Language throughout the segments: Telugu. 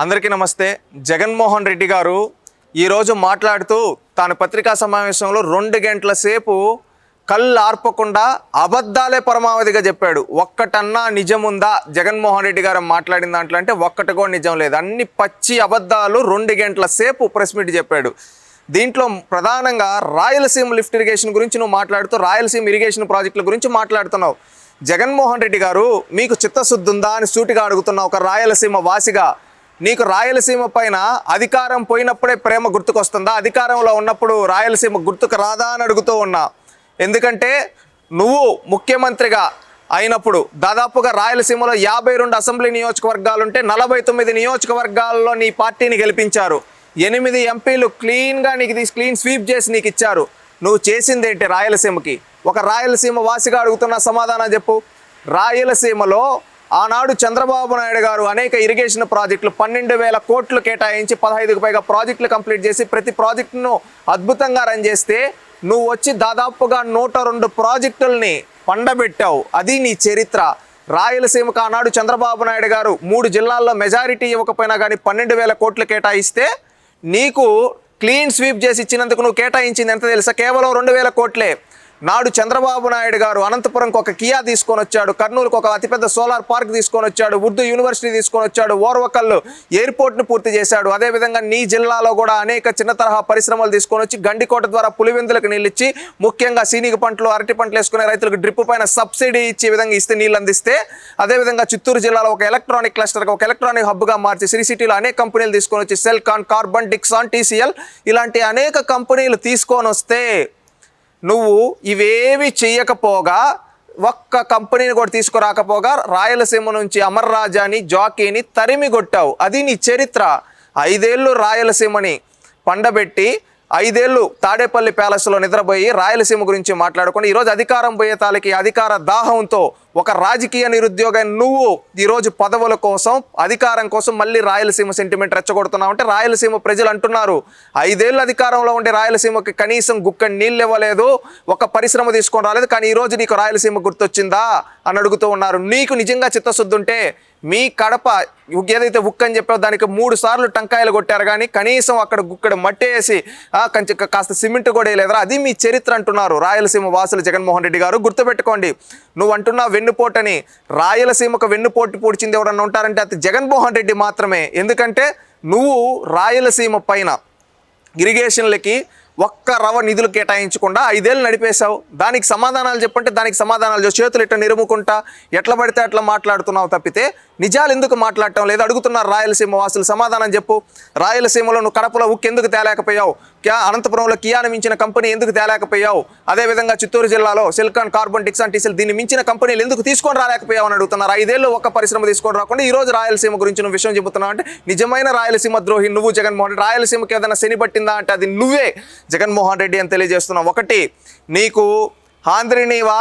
అందరికీ నమస్తే. జగన్మోహన్ రెడ్డి గారు ఈరోజు మాట్లాడుతూ తాను పత్రికా సమావేశంలో 2 గంటల సేపు కళ్ళు ఆర్పకుండా అబద్ధాలే పరమావధిగా చెప్పాడు. ఒక్కటన్నా నిజముందా జగన్మోహన్ రెడ్డి గారు మాట్లాడిన దాంట్లో అంటే ఒక్కటి కూడా నిజం లేదు. అన్ని పచ్చి అబద్ధాలు 2 గంటల సేపు ప్రెస్ మీట్ చెప్పాడు. దీంట్లో ప్రధానంగా రాయలసీమ లిఫ్ట్ ఇరిగేషన్ గురించి నువ్వు మాట్లాడుతూ రాయలసీమ ఇరిగేషన్ ప్రాజెక్టుల గురించి మాట్లాడుతున్నావు. జగన్మోహన్ రెడ్డి గారు మీకు చిత్తశుద్ధి ఉందా అని సూటిగా అడుగుతున్నా. ఒక రాయలసీమ వాసిగా నీకు రాయలసీమ పైన అధికారం పోయినప్పుడే ప్రేమ గుర్తుకొస్తుందా? అధికారంలో ఉన్నప్పుడు రాయలసీమ గుర్తుకు రాదా అని అడుగుతూ ఉన్నా. ఎందుకంటే నువ్వు ముఖ్యమంత్రిగా అయినప్పుడు దాదాపుగా రాయలసీమలో 52 అసెంబ్లీ నియోజకవర్గాలుంటే 49 నియోజకవర్గాల్లో నీ పార్టీని గెలిపించారు. 8 ఎంపీలు క్లీన్గా నీకు క్లీన్ స్వీప్ చేసి నీకు ఇచ్చారు. నువ్వు చేసిందేంటి రాయలసీమకి? ఒక రాయలసీమ వాసిగా అడుగుతున్న సమాధానం చెప్పు. రాయలసీమలో ఆనాడు చంద్రబాబు నాయుడు గారు అనేక ఇరిగేషన్ ప్రాజెక్టులు 12,000 కోట్లు కేటాయించి 15కు పైగా ప్రాజెక్టులు కంప్లీట్ చేసి ప్రతి ప్రాజెక్టును అద్భుతంగా రన్ చేస్తే నువ్వు వచ్చి దాదాపుగా 102 ప్రాజెక్టుల్ని పండబెట్టావు. అది నీ చరిత్ర. రాయలసీమకు ఆనాడు చంద్రబాబు నాయుడు గారు 3 జిల్లాల్లో మెజారిటీ ఇవ్వకపోయినా కానీ 12,000 కోట్లు కేటాయిస్తే నీకు క్లీన్ స్వీప్ చేసి ఇచ్చినందుకు నువ్వు కేటాయించింది ఎంత తెలుసా? కేవలం 2,000 కోట్లే. నాడు చంద్రబాబు నాయుడు గారు అనంతపురంకి ఒక కియా తీసుకొని వచ్చాడు, కర్నూలుకు ఒక అతిపెద్ద సోలార్ పార్క్ తీసుకొని వచ్చాడు, ఉర్దూ యూనివర్సిటీ తీసుకొని వచ్చాడు, ఓర్వకల్లు ఎయిర్పోర్ట్ను పూర్తి చేశాడు. అదేవిధంగా నీ జిల్లాలో కూడా అనేక చిన్న తరహా పరిశ్రమలు తీసుకొని వచ్చి గండికోట ద్వారా పులివెందులకు నీళ్ళు ఇచ్చి ముఖ్యంగా సీనిగ పంటలు అరటి పంటలు వేసుకునే రైతులకు డ్రిప్ పైన సబ్సిడీ ఇచ్చే విధంగా ఇస్తే నీళ్ళు అందిస్తే, అదేవిధంగా చిత్తూరు జిల్లాలో ఒక ఎలక్ట్రానిక్ క్లస్టర్గా ఒక ఎలక్ట్రానిక్ హబ్గా మార్చి సిరీ సిటీలో అనేక కంపెనీలు తీసుకొని వచ్చి సెల్కాన్, కార్బన్, డిక్సాన్, టీసీఎల్ ఇలాంటి అనేక కంపెనీలు తీసుకొని వస్తే నువ్వు ఇవేవి చేయకపోగా ఒక్క కంపెనీని కూడా తీసుకురాకపోగా రాయలసీమ నుంచి అమర్ రాజాని, జాకీని తరిమి కొట్టావు. అది నీ చరిత్ర. 5 ఏళ్ళు రాయలసీమని పండబెట్టి 5 ఏళ్ళు తాడేపల్లి ప్యాలెస్లో నిద్రపోయి రాయలసీమ గురించి మాట్లాడుకొని ఈరోజు అధికారం పోయే తాలకి అధికార దాహంతో ఒక రాజకీయ నిరుద్యోగం నువ్వు ఈరోజు పదవుల కోసం అధికారం కోసం మళ్ళీ రాయలసీమ సెంటిమెంట్ రెచ్చగొడుతున్నావు. అంటే రాయలసీమ ప్రజలు అంటున్నారు 5 ఏళ్ళు అధికారంలో ఉండే రాయలసీమకి కనీసం గుక్కడి నీళ్ళు ఇవ్వలేదు, ఒక పరిశ్రమ తీసుకొని రాలేదు, కానీ ఈరోజు నీకు రాయలసీమ గుర్తొచ్చిందా అని అడుగుతూ ఉన్నారు. నీకు నిజంగా చిత్తశుద్ధి ఉంటే మీ కడప ఏదైతే ఉక్కు అని చెప్పావు దానికి 3 సార్లు టంకాయలు కొట్టారు, కానీ కనీసం అక్కడ గుక్కడు మట్టి వేసి కాస్త సిమెంట్ కూడా వేయలేదురా. అది మీ చరిత్ర అంటున్నారు రాయలసీమ వాసులు. జగన్మోహన్ రెడ్డి గారు గుర్తుపెట్టుకోండి, నువ్వు అంటున్నా వెన్నుపోటని. రాయలసీమకు వెన్నుపోటు పూడ్చింది ఎవరన్నా ఉంటారంటే అది జగన్మోహన్ రెడ్డి మాత్రమే. ఎందుకంటే నువ్వు రాయలసీమ పైన ఇరిగేషన్లకి ఒక్క రవ నిధులు కేటాయించకుండా 5 ఏళ్ళు నడిపేశావు. దానికి సమాధానాలు చెప్పంటే దానికి సమాధానాలు చేతులు ఇట్లా నిరుముకుంటా ఎట్లా పడితే అట్లా మాట్లాడుతున్నావు తప్పితే నిజాలు ఎందుకు మాట్లాడటం లేదు అడుగుతున్నారు రాయలసీమ వాసులు. సమాధానం చెప్పు. రాయలసీమలో నువ్వు కడపలో ఉక్కు ఎందుకు తేలేకపోయావు? అనంతపురంలో కియాను మించిన కంపెనీ ఎందుకు తేలేకపోయావు? అదేవిధంగా చిత్తూరు జిల్లాలో సిల్కాన్, కార్బన్, డిక్సాన్, టీసీఎల్ దీన్ని మించిన కంపెనీలు ఎందుకు తీసుకొని రాలేకపోయావు అని అడుగుతున్నారు. 5 ఏళ్ళు ఒక్క పరిశ్రమ తీసుకొని రాకుండా ఈరోజు రాయలసీమ గురించి నువ్వు విషయం చెబుతున్నావు అంటే నిజమైన రాయలసీమ ద్రోహి నువ్వు జగన్మోహన్ రెడ్డి. రాయలసీమకి ఏదైనా శని పట్టిందా అంటే అది నువ్వే జగన్మోహన్ రెడ్డి అని తెలియజేస్తున్నావు. ఒకటి, నీకు ఆంధ్రనీవా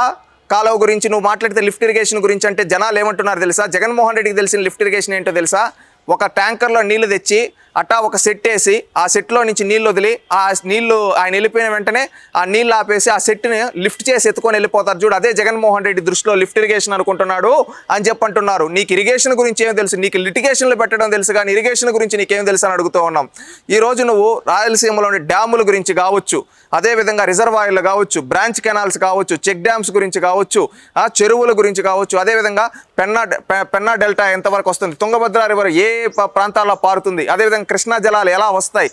కాలువ గురించి నువ్వు మాట్లాడితే లిఫ్ట్ ఇరిగేషన్ గురించి అంటే జనాలు ఏమంటున్నారు తెలుసా? జగన్మోహన్ రెడ్డికి తెలిసిన లిఫ్ట్ ఇరిగేషన్ ఏంటో తెలుసా? ఒక ట్యాంకర్లో నీళ్లు తెచ్చి అట్టా ఒక సెట్ వేసి ఆ సెట్లో నుంచి నీళ్ళు వదిలి ఆ నీళ్లు ఆయన వెళ్ళిపోయిన వెంటనే ఆ నీళ్ళు ఆపేసి ఆ సెట్ని లిఫ్ట్ చేసి ఎత్తుకొని వెళ్ళిపోతారు చూడు. అదే జగన్మోహన్ రెడ్డి దృష్టిలో లిఫ్ట్ ఇరిగేషన్ అనుకుంటున్నాడు అని చెప్పంటున్నారు. నీకు ఇరిగేషన్ గురించి ఏం తెలుసు? నీకు లిటిగేషన్లు పెట్టడం తెలుసు, కానీ ఇరిగేషన్ గురించి నీకేం తెలుసు అని అడుగుతూ ఉన్నాం. ఈరోజు నువ్వు రాయలసీమలోని డ్యాముల గురించి కావచ్చు, అదేవిధంగా రిజర్వాయర్లు కావచ్చు, బ్రాంచ్ కెనాల్స్ కావచ్చు, చెక్ డ్యామ్స్ గురించి కావచ్చు, చెరువుల గురించి కావచ్చు, అదేవిధంగా పెన్నా డెల్టా ఎంతవరకు వస్తుంది, తుంగభద్ర రివర్ ఏ ప్రాంతాల్లో పారుతుంది, అదేవిధంగా కృష్ణా జలాలు ఎలా వస్తాయి,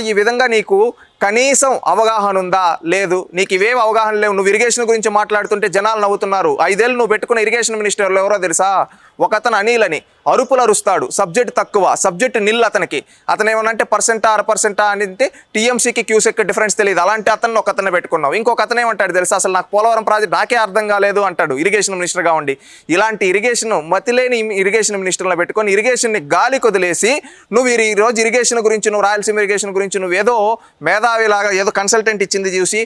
ఈ విధంగా నీకు కనీసం అవగాహన ఉందా? లేదు. నీకు ఇవేవి అవగాహన లేవు. నువ్వు ఇరిగేషన్ గురించి మాట్లాడుతుంటే జనాలు నవ్వుతున్నారు. 5 ఏళ్ళు నువ్వు పెట్టుకున్న ఇరిగేషన్ మినిస్టర్లు ఎవరో తెలుసా? ఒకతను అనిల్ అని అరుపులు అరుస్తాడు, సబ్జెక్ట్ తక్కువ, సబ్జెక్ట్ నిల్ అతనికి. అతను ఏమనంటే 1% అంటే టీఎంసీకి క్యూసెక్ డిఫరెన్స్ తెలియదు. అలాంటి అతను ఒకతను పెట్టుకున్నావు. ఇంకొక అతను ఏమంటాడు తెలుసా? అసలు నాకు పోలవరం ప్రాజెక్ట్ నాకే అర్థం కాలేదు అంటాడు ఇరిగేషన్ మినిస్టర్గా ఉండి. ఇలాంటి ఇరిగేషన్ మతిలేని ఇరిగేషన్ మినిస్టర్లో పెట్టుకొని ఇరిగేషన్ని గాలి కొదిలేసి నువ్వు ఈరోజు ఇరిగేషన్ గురించి నువ్వు రాయలసీమ ఇరిగేషన్ గురించి నువ్వు ఏదో మేధావిలాగా ఏదో కన్సల్టెంట్ ఇచ్చింది చూసి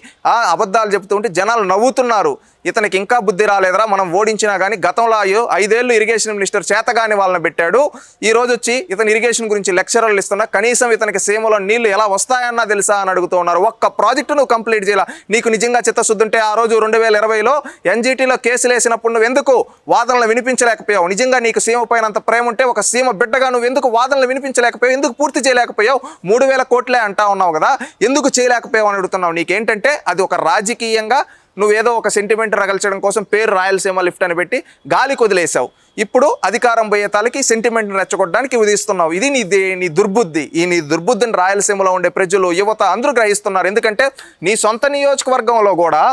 అబద్ధాలు చెప్తూ ఉంటే జనాలు నవ్వుతున్నారు. ఇతనికి ఇంకా బుద్ధి రాలేదురా, మనం ఓడించినా కానీ గతంలో 5 ఏళ్ళు ఇరిగేషన్ మినిస్టర్ చేతగాని వాళ్ళని పెట్టాడు, ఈ రోజు వచ్చి ఇతను ఇరిగేషన్ గురించి లెక్చరర్లు ఇస్తున్నా, కనీసం ఇతనికి సీమలో నీళ్లు ఎలా వస్తాయన్నా తెలుసా అని అడుగుతూ ఉన్నారు. ఒక్క ప్రాజెక్టు నువ్వు కంప్లీట్ చేయాల. నీకు నిజంగా చిత్తశుద్ధి ఉంటే ఆ రోజు 2020లో ఎన్జిటీలో కేసులు వేసినప్పుడు నువ్వు ఎందుకు వాదనలు వినిపించలేకపోయావు? నిజంగా నీకు సీమ పైన అంత ప్రేమ ఉంటే ఒక సీమ బిడ్డగా నువ్వు ఎందుకు వాదనలు వినిపించలేకపోయావు? ఎందుకు పూర్తి చేయలేకపోయావు? 3000 కోట్లే అంటా ఉన్నావు కదా, ఎందుకు చేయలేకపోయావు అని అడుగుతున్నావు. నీకేంటంటే అది ఒక రాజకీయంగా నువ్వేదో ఒక సెంటిమెంట్ రగల్చడం కోసం పేరు రాయలసీమ లిఫ్ట్ అని పెట్టి గాలికి వదిలేసావు. ఇప్పుడు అధికారం పోయే తాలకి సెంటిమెంట్ని రెచ్చగొట్టడానికి ఉదిస్తున్నావు. ఇది నీ దుర్బుద్ధి. ఈ నీ దుర్బుద్ధిని రాయలసీమలో ఉండే ప్రజలు, యువత అందరూ గ్రహిస్తున్నారు. ఎందుకంటే నీ సొంత నియోజకవర్గంలో కూడా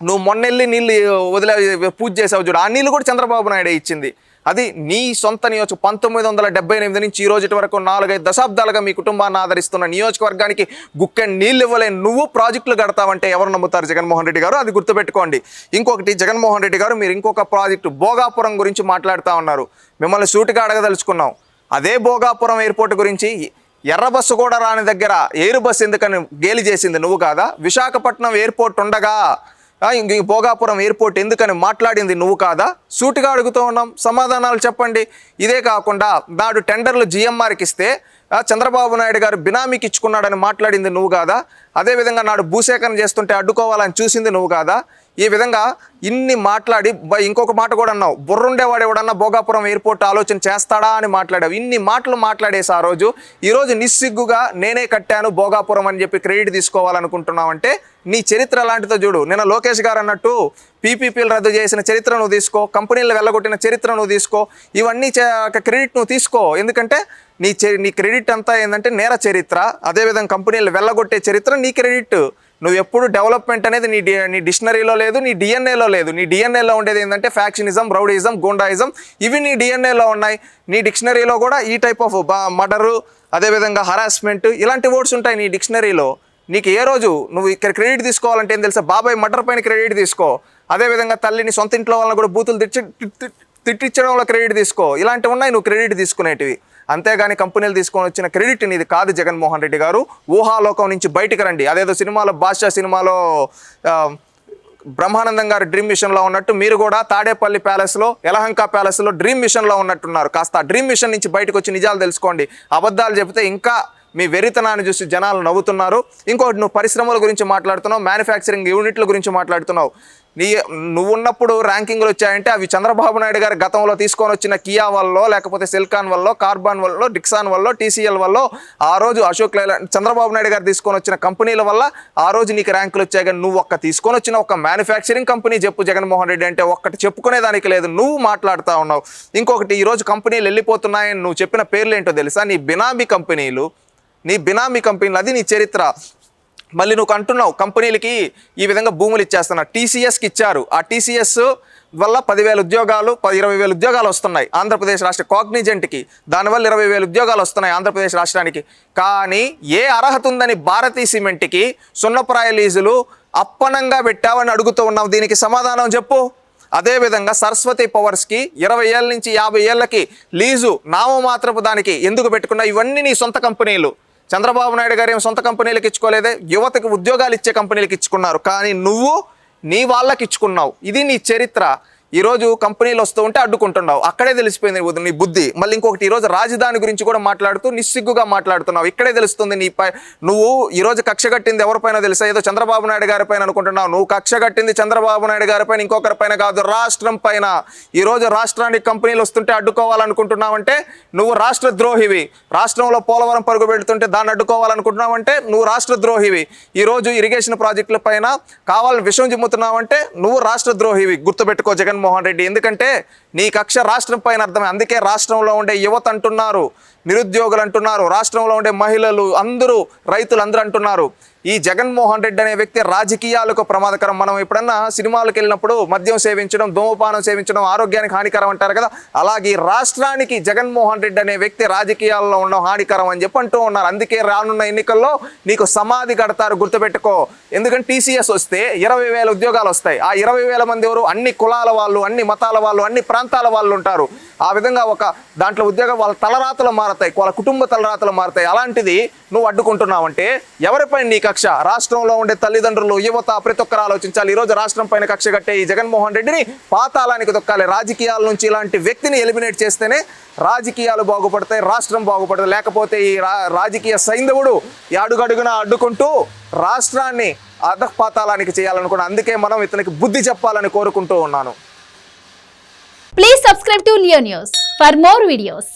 నువ్వు మొన్నెళ్ళి నీళ్ళు వదిలే పూజ చేసావు చూడు, ఆ నీళ్ళు కూడా చంద్రబాబు నాయుడే ఇచ్చింది. అది నీ సొంత నియోజకవర్గం. 1978 నుంచి ఈ రోజు వరకు 4-5 దశాబ్దాలుగా మీ కుటుంబాన్ని ఆదరిస్తున్న నియోజకవర్గానికి గుక్కెన్ నీళ్ళు ఇవ్వలేని నువ్వు ప్రాజెక్టులు కడతావంటే ఎవరు నమ్ముతారు? జగన్మోహన్ రెడ్డి గారు, అది గుర్తుపెట్టుకోండి. ఇంకొకటి, జగన్మోహన్ రెడ్డి గారు మీరు ఇంకొక ప్రాజెక్టు భోగాపురం గురించి మాట్లాడుతూ ఉన్నారు. మిమ్మల్ని సూటిగా అడగదలుచుకున్నాం. అదే భోగాపురం ఎయిర్పోర్ట్ గురించి ఎర్ర బస్సు కూడా రాని దగ్గర ఎయిర్ బస్ ఎందుకని గేలి చేసింది నువ్వు కాదా? విశాఖపట్నం ఎయిర్పోర్ట్ ఉండగా ఇంక భోగాపురం ఎయిర్పోర్ట్ ఎందుకని మాట్లాడింది నువ్వు కాదా? సూటిగా అడుగుతూ ఉన్నాం, సమాధానాలు చెప్పండి. ఇదే కాకుండా నాడు టెండర్లు జిఎంఆర్కి ఇస్తే చంద్రబాబు నాయుడు గారు బినామీకి ఇచ్చుకున్నాడని మాట్లాడింది నువ్వు కాదా? అదేవిధంగా నాడు భూసేకరణ చేస్తుంటే అడ్డుకోవాలని చూసింది నువ్వు కాదా? ఈ విధంగా ఇన్ని మాట్లాడి ఇంకొక మాట కూడా అన్నావు, బుర్రుండేవాడు ఎవడన్నా భోగాపురం ఎయిర్పోర్ట్ ఆలోచన చేస్తాడా అని మాట్లాడావు. ఇన్ని మాటలు మాట్లాడేసి ఈరోజు నిస్సిగ్గుగా నేనే కట్టాను భోగాపురం అని చెప్పి క్రెడిట్ తీసుకోవాలనుకుంటున్నావంటే నీ చరిత్ర లాంటిదో చూడు. నిన్న లోకేష్ గారు అన్నట్టు పీపీపీలు రద్దు చేసిన చరిత్ర నువ్వు తీసుకో, కంపెనీలు వెళ్ళగొట్టిన చరిత్ర నువ్వు తీసుకో, ఇవన్నీ క్రెడిట్ నువ్వు తీసుకో. ఎందుకంటే నీ క్రెడిట్ అంతా ఏంటంటే నేర చరిత్ర, అదేవిధంగా కంపెనీలు వెళ్ళగొట్టే చరిత్ర నీ క్రెడిట్. నువ్వు ఎప్పుడు డెవలప్మెంట్ అనేది నీ డిక్షనరీలో లేదు, నీ డిఎన్ఏలో లేదు. నీ డిఎన్ఏలో ఉండేది ఏంటంటే ఫ్యాక్షనిజం, రౌడీజం, గూండాయిజం, ఇవి నీ డిఎన్ఏలో ఉన్నాయి. నీ డిక్షనరీలో కూడా ఈ టైప్ ఆఫ్ మర్డరు, అదేవిధంగా హరాస్మెంట్, ఇలాంటి వర్డ్స్ ఉంటాయి నీ డిక్షనరీలో. నీకు ఏ రోజు నువ్వు ఇక్కడ క్రెడిట్ తీసుకోవాలంటే ఏం తెలుసా? బాబాయ్ మర్డర్ పైన క్రెడిట్ తీసుకో. అదేవిధంగా తల్లిని సొంత ఇంట్లో వాళ్ళని కూడా బూతులు తిట్టించడంలో క్రెడిట్ తీసుకో. ఇలాంటివి ఉన్నాయి నువ్వు క్రెడిట్ తీసుకునేటివి. అంతేగాని కంపెనీలు తీసుకొని వచ్చిన క్రెడిట్ నీది కాదు జగన్మోహన్ రెడ్డి గారు. ఊహాలోకం నుంచి బయటికి రండి. అదేదో సినిమాలో బాద్షా సినిమాలో బ్రహ్మానందం గారు డ్రీమ్ మిషన్లో ఉన్నట్టు మీరు కూడా తాడేపల్లి ప్యాలెస్లో, యలహంక ప్యాలెస్లో డ్రీమ్ మిషన్లో ఉన్నట్టున్నారు. కాస్త డ్రీమ్ మిషన్ నుంచి బయటకు వచ్చి నిజాలు తెలుసుకోండి. అబద్ధాలు చెబితే ఇంకా మీ వెరితనాన్ని చూసి జనాలు నవ్వుతున్నారు. ఇంకోటి, నువ్వు పరిశ్రమల గురించి మాట్లాడుతున్నావు, మ్యానుఫ్యాక్చరింగ్ యూనిట్ల గురించి మాట్లాడుతున్నావు. నువ్వు ఉన్నప్పుడు ర్యాంకింగ్లు వచ్చాయంటే అవి చంద్రబాబు నాయుడు గారు గతంలో తీసుకొని వచ్చిన కియా వల్ల, లేకపోతే సెల్కాన్ వల్ల, కార్బాన్ వల్ల, డిక్సాన్ వల్ల, టీసీఎల్ వల్ల, ఆ రోజు అశోక్ లైలాండ్ చంద్రబాబు నాయుడు గారు తీసుకొని వచ్చిన కంపెనీల వల్ల ఆ రోజు నీకు ర్యాంకులు వచ్చాయి. కానీ నువ్వు తీసుకొని వచ్చిన ఒక మ్యానుఫ్యాక్చరింగ్ కంపెనీ చెప్పు జగన్మోహన్ రెడ్డి అంటే ఒక్కటి చెప్పుకునేదానికి లేదు. నువ్వు మాట్లాడుతూ ఉన్నావు. ఇంకొకటి, ఈరోజు కంపెనీలు వెళ్ళిపోతున్నాయని నువ్వు చెప్పిన పేర్లు ఏంటో తెలుసా? నీ బినామీ కంపెనీలు, అది నీ చరిత్ర. మళ్ళీ నువ్వు అంటున్నావు కంపెనీలకి ఈ విధంగా భూములు ఇచ్చేస్తున్నా. టీసీఎస్కి ఇచ్చారు. ఆ టీసీఎస్ వల్ల 10,000 ఉద్యోగాలు, 20,000 ఉద్యోగాలు వస్తున్నాయి ఆంధ్రప్రదేశ్ రాష్ట్ర. కాగ్నిజెంట్కి దానివల్ల 20,000 ఉద్యోగాలు వస్తున్నాయి ఆంధ్రప్రదేశ్ రాష్ట్రానికి. కానీ ఏ అర్హత ఉందని భారతీ సిమెంట్కి సున్నప్రాయ లీజులు అప్పనంగా పెట్టావని అడుగుతూ ఉన్నావు. దీనికి సమాధానం చెప్పు. అదేవిధంగా సరస్వతి పవర్స్కి 20 ఏళ్ళ నుంచి 50 ఏళ్ళకి లీజు నామమాత్రపు దానికి ఎందుకు పెట్టుకున్నా? ఇవన్నీ నీ సొంత కంపెనీలు. చంద్రబాబు నాయుడు గారు ఏం సొంత కంపెనీలకు ఇచ్చుకోలేదే, యువతకు ఉద్యోగాలు ఇచ్చే కంపెనీలకు ఇచ్చుకున్నారు. కానీ నువ్వు నీ వాళ్ళకి ఇచ్చుకున్నావు. ఇది నీ చరిత్ర. ఈరోజు కంపెనీలు వస్తూ ఉంటే అడ్డుకుంటున్నావు. అక్కడే తెలిసిపోయింది నీ బుద్ధి. మళ్ళీ ఇంకొకటి, ఈరోజు రాజధాని గురించి కూడా మాట్లాడుతూ నిస్సిగ్గుగా మాట్లాడుతున్నావు. ఇక్కడే తెలుస్తుంది నువ్వు ఈరోజు కక్ష కట్టింది ఎవరిపైన తెలుసా? ఏదో చంద్రబాబు నాయుడు గారి పైన అనుకుంటున్నావు. నువ్వు కక్ష కట్టింది చంద్రబాబు నాయుడు గారి పైన, ఇంకొకరి పైన కాదు, రాష్ట్రం పైన. ఈరోజు రాష్ట్రానికి కంపెనీలు వస్తుంటే అడ్డుకోవాలనుకుంటున్నావంటే నువ్వు రాష్ట్ర ద్రోహివి. రాష్ట్రంలో పోలవరం పరుగు పెడుతుంటే దాన్ని అడ్డుకోవాలనుకుంటున్నావంటే నువ్వు రాష్ట్ర ద్రోహివి. ఈరోజు ఇరిగేషన్ ప్రాజెక్టుల పైన కావాలని విషం చిమ్ముతున్నావంటే నువ్వు రాష్ట్ర ద్రోహివి. గుర్తుపెట్టుకో జగన్మోహన్ రెడ్డి. ఎందుకంటే నీ కక్ష రాష్ట్రం పైన అర్థమే. అందుకే రాష్ట్రంలో ఉండే యువత అంటున్నారు, నిరుద్యోగులు అంటున్నారు, రాష్ట్రంలో ఉండే మహిళలు అందరూ, రైతులు అందరూ అంటున్నారు ఈ జగన్మోహన్ రెడ్డి అనే వ్యక్తి రాజకీయాలకు ప్రమాదకరం. మనం ఎప్పుడన్నా సినిమాలకు వెళ్ళినప్పుడు మద్యం సేవించడం, ధూమపానం సేవించడం ఆరోగ్యానికి హానికరం అంటారు కదా, అలాగే రాష్ట్రానికి జగన్మోహన్ రెడ్డి అనే వ్యక్తి రాజకీయాల్లో ఉండడం హానికరం అని చెప్పి అంటూ ఉన్నారు. అందుకే రానున్న ఎన్నికల్లో నీకు సమాధి కడతారు, గుర్తుపెట్టుకో. ఎందుకంటే టీసీఎస్ వస్తే 20,000 ఉద్యోగాలు వస్తాయి. ఆ 20,000 మంది ఎవరు? అన్ని కులాల వాళ్ళు, అన్ని మతాల వాళ్ళు, అన్ని ప్రాంతాల వాళ్ళు ఉంటారు. ఆ విధంగా ఒక దాంట్లో ఉద్యోగం వాళ్ళ తలరాతలు మారతాయి, వాళ్ళ కుటుంబ తలరాతలు మారతాయి. అలాంటిది నువ్వు అడ్డుకుంటున్నావంటే ఎవరిపై నీ కక్ష? రాష్ట్రంలో ఉండే తల్లిదండ్రులు, యువత ప్రతి ఒక్కరు ఆలోచించాలి. ఈరోజు రాష్ట్రం పైన కక్ష కట్టే ఈ జగన్మోహన్ రెడ్డిని పాతాళానికి దొక్కాలి. రాజకీయాల నుంచి ఇలాంటి వ్యక్తిని ఎలిమినేట్ చేస్తేనే రాజకీయాలు బాగుపడతాయి, రాష్ట్రం బాగుపడతాయి. లేకపోతే ఈ రాజకీయ సైంధవుడు ఈ అడుగడుగున అడ్డుకుంటూ రాష్ట్రాన్ని అధఃపాతాళానికి చేయాలనుకున్నా. అందుకే మనం ఇతనికి బుద్ధి చెప్పాలని కోరుకుంటూ ఉన్నాను. Please subscribe to Leo News for more videos.